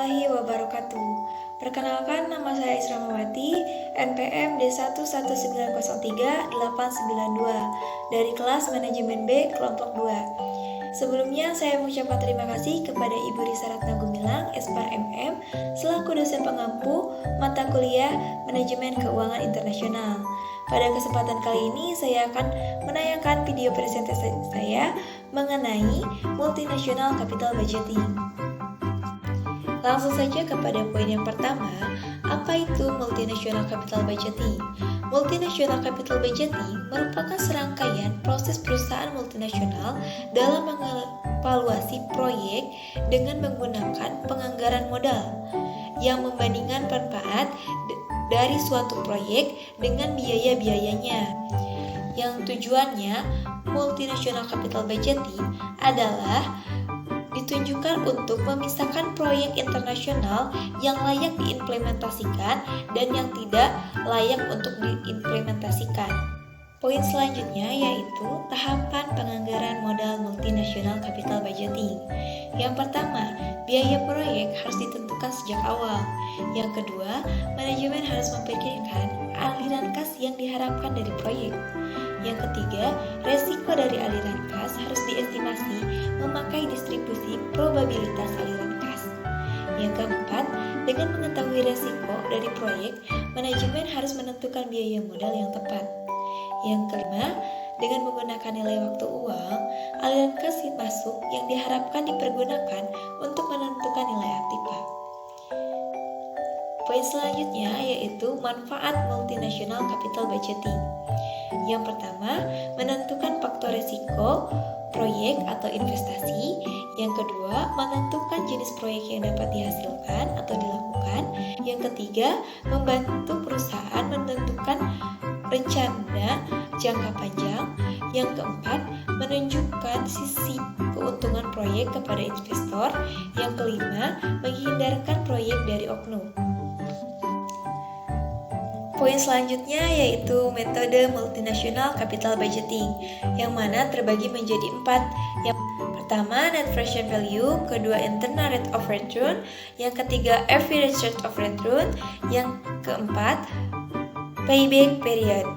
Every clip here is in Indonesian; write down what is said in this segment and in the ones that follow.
warahmatullahi wabarakatuh. Perkenalkan, nama saya Isramawati, NPM D11903-892 dari kelas Manajemen B kelompok 2. Sebelumnya saya mengucapkan terima kasih kepada Ibu Risa Ratna Gumilang, Espar MM, selaku dosen pengampu mata kuliah Manajemen Keuangan Internasional. Pada kesempatan kali ini saya akan menayangkan video presentasi saya mengenai Multinational Capital Budgeting. Langsung saja kepada poin yang pertama, apa itu Multinational Capital Budgeting? Multinational Capital Budgeting merupakan serangkaian proses perusahaan multinasional dalam mengevaluasi proyek dengan menggunakan penganggaran modal yang membandingkan manfaat dari suatu proyek dengan biaya-biayanya. Yang tujuannya, Multinational Capital Budgeting adalah ditunjukkan untuk memisahkan proyek internasional yang layak diimplementasikan dan yang tidak layak untuk diimplementasikan. Poin selanjutnya yaitu tahapan penganggaran modal Multinational Capital Budgeting. Yang pertama, biaya proyek harus ditentukan sejak awal. Yang kedua, manajemen harus memikirkan aliran kas yang diharapkan dari proyek. Yang ketiga, resiko dari aliran kas harus diestimasi memakai distribusi probabilitas aliran kas. Yang keempat, dengan mengetahui resiko dari proyek, manajemen harus menentukan biaya modal yang tepat. Yang kelima, dengan menggunakan nilai waktu uang, aliran kas masuk yang diharapkan dipergunakan untuk menentukan nilai aktiva. Poin selanjutnya yaitu manfaat Multinational Capital Budgeting. Yang pertama, menentukan faktor risiko proyek atau investasi. Yang kedua, menentukan jenis proyek yang dapat dihasilkan atau dilakukan. Yang ketiga, membantu perusahaan menentukan rencana jangka panjang. Yang keempat, menunjukkan sisi keuntungan proyek kepada investor. Yang kelima, menghindarkan proyek dari oknum. Poin selanjutnya yaitu metode Multinational Capital Budgeting, yang mana terbagi menjadi 4. Yang pertama, Net Present Value, kedua Internal Rate of Return, yang ketiga Average Rate of Return, yang keempat Payback Period.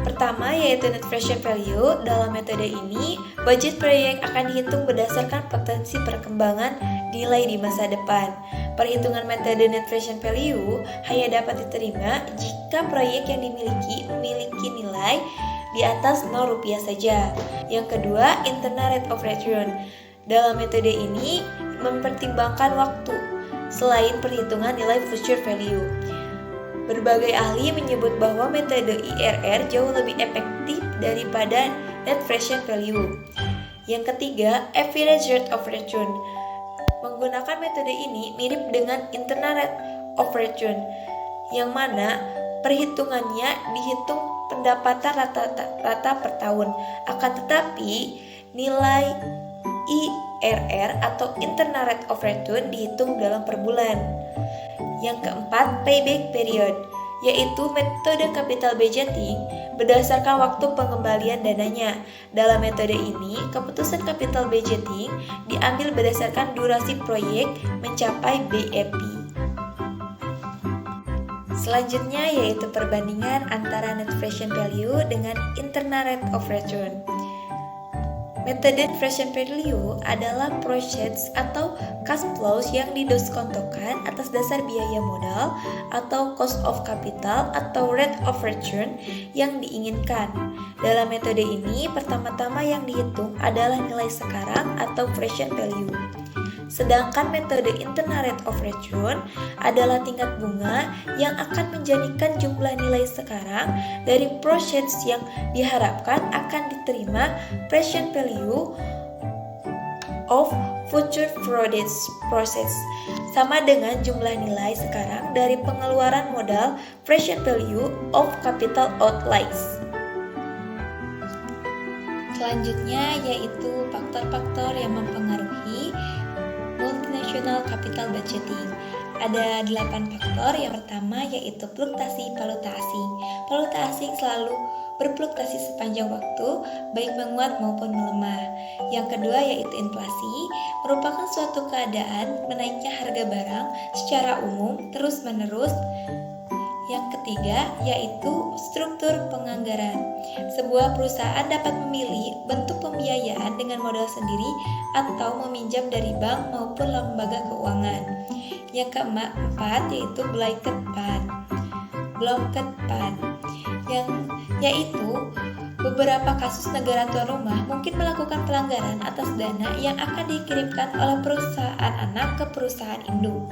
Pertama yaitu Net Present Value. Dalam metode ini, budget proyek akan dihitung berdasarkan potensi perkembangan nilai di masa depan. Perhitungan metode Net Present Value hanya dapat diterima jika proyek yang memiliki nilai di atas Rp0 saja. Yang kedua, Internal Rate of Return. Dalam metode ini mempertimbangkan waktu selain perhitungan nilai future value. Berbagai ahli menyebut bahwa metode IRR jauh lebih efektif daripada Net Present Value. Yang ketiga, Average Rate of Return. Menggunakan metode ini mirip dengan Internal Rate of Return, yang mana perhitungannya dihitung pendapatan rata per tahun. Akan tetapi, nilai IRR atau Internal Rate of Return dihitung dalam per bulan. Yang keempat, Payback Period, yaitu metode capital budgeting berdasarkan waktu pengembalian dananya. Dalam metode ini, keputusan capital budgeting diambil berdasarkan durasi proyek mencapai BEP. Selanjutnya yaitu perbandingan antara Net Present Value dengan Internal Rate of Return. Metode present value adalah proses atau cash flows yang didiskontokan atas dasar biaya modal atau cost of capital atau rate of return yang diinginkan. Dalam metode ini, pertama-tama yang dihitung adalah nilai sekarang atau present value. Sedangkan metode Internal Rate of Return adalah tingkat bunga yang akan menjadikan jumlah nilai sekarang dari proses yang diharapkan akan diterima present value of future process, sama dengan jumlah nilai sekarang dari pengeluaran modal present value of capital outlays. Selanjutnya yaitu faktor-faktor yang mempengaruhi Multinational Capital Budgeting. Ada 8 faktor. Yang pertama yaitu fluktuasi valuta asing. Valuta asing selalu berfluktuasi sepanjang waktu, baik menguat maupun melemah. Yang kedua yaitu inflasi, merupakan suatu keadaan menaiknya harga barang secara umum terus-menerus. Yang ketiga yaitu struktur penganggaran. Sebuah perusahaan dapat memilih bentuk pembiayaan dengan modal sendiri atau meminjam dari bank maupun lembaga keuangan. Yang keempat yaitu blocked fund, yaitu beberapa kasus negara tuan rumah mungkin melakukan pelanggaran atas dana yang akan dikirimkan oleh perusahaan anak ke perusahaan induk.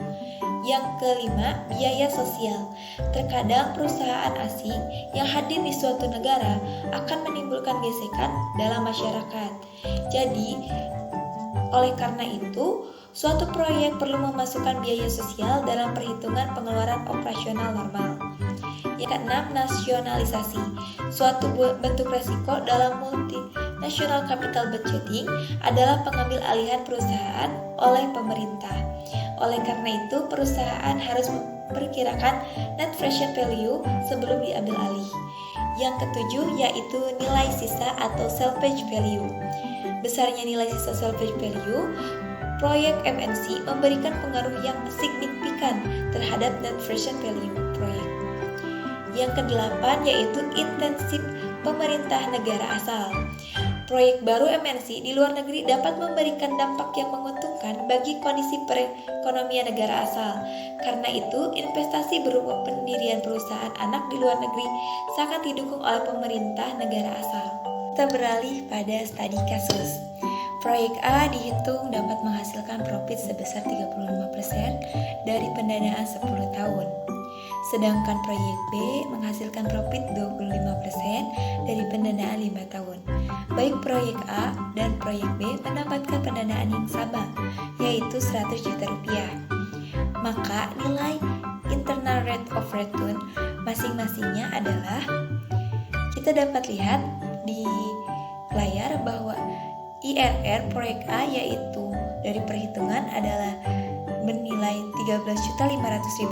Yang kelima, biaya sosial. Terkadang perusahaan asing yang hadir di suatu negara akan menimbulkan gesekan dalam masyarakat. Jadi, oleh karena itu, suatu proyek perlu memasukkan biaya sosial dalam perhitungan pengeluaran operasional normal. Yang keenam, nasionalisasi. Suatu bentuk resiko dalam multinational capital budgeting adalah pengambil alihan perusahaan oleh pemerintah. Oleh karena itu, perusahaan harus memperkirakan net present value sebelum diambil alih. Yang ketujuh yaitu nilai sisa atau salvage value. Besarnya nilai sisa salvage value, proyek MNC memberikan pengaruh yang signifikan terhadap net present value proyek. Yang kedelapan yaitu intensif pemerintah negara asal. Proyek baru MNC di luar negeri dapat memberikan dampak yang menguntungkan bagi kondisi perekonomian negara asal. Karena itu, investasi berupa pendirian perusahaan anak di luar negeri sangat didukung oleh pemerintah negara asal. Kita beralih pada studi kasus. Proyek A dihitung dapat menghasilkan profit sebesar 35% dari pendanaan 10 tahun. Sedangkan proyek B menghasilkan profit 25% dari pendanaan 5 tahun. Baik proyek A dan proyek B mendapatkan pendanaan yang sama, yaitu 100 juta rupiah. Maka nilai internal rate of return masing-masingnya adalah, kita dapat lihat di layar bahwa IRR proyek A yaitu dari perhitungan adalah bernilai Rp13.500.000,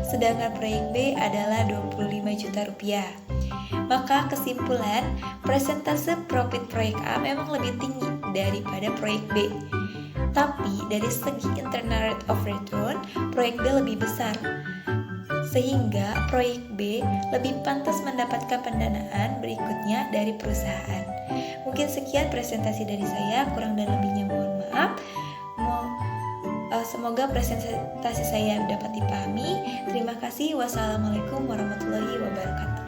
sedangkan proyek B adalah Rp25 juta. Maka kesimpulan, persentase profit proyek A memang lebih tinggi daripada proyek B. Tapi dari segi internal rate of return, proyek B lebih besar, sehingga proyek B lebih pantas mendapatkan pendanaan berikutnya dari perusahaan. Mungkin sekian presentasi dari saya, kurang dan lebihnya mohon maaf. Semoga presentasi saya dapat dipahami. Terima kasih. Wassalamualaikum warahmatullahi wabarakatuh.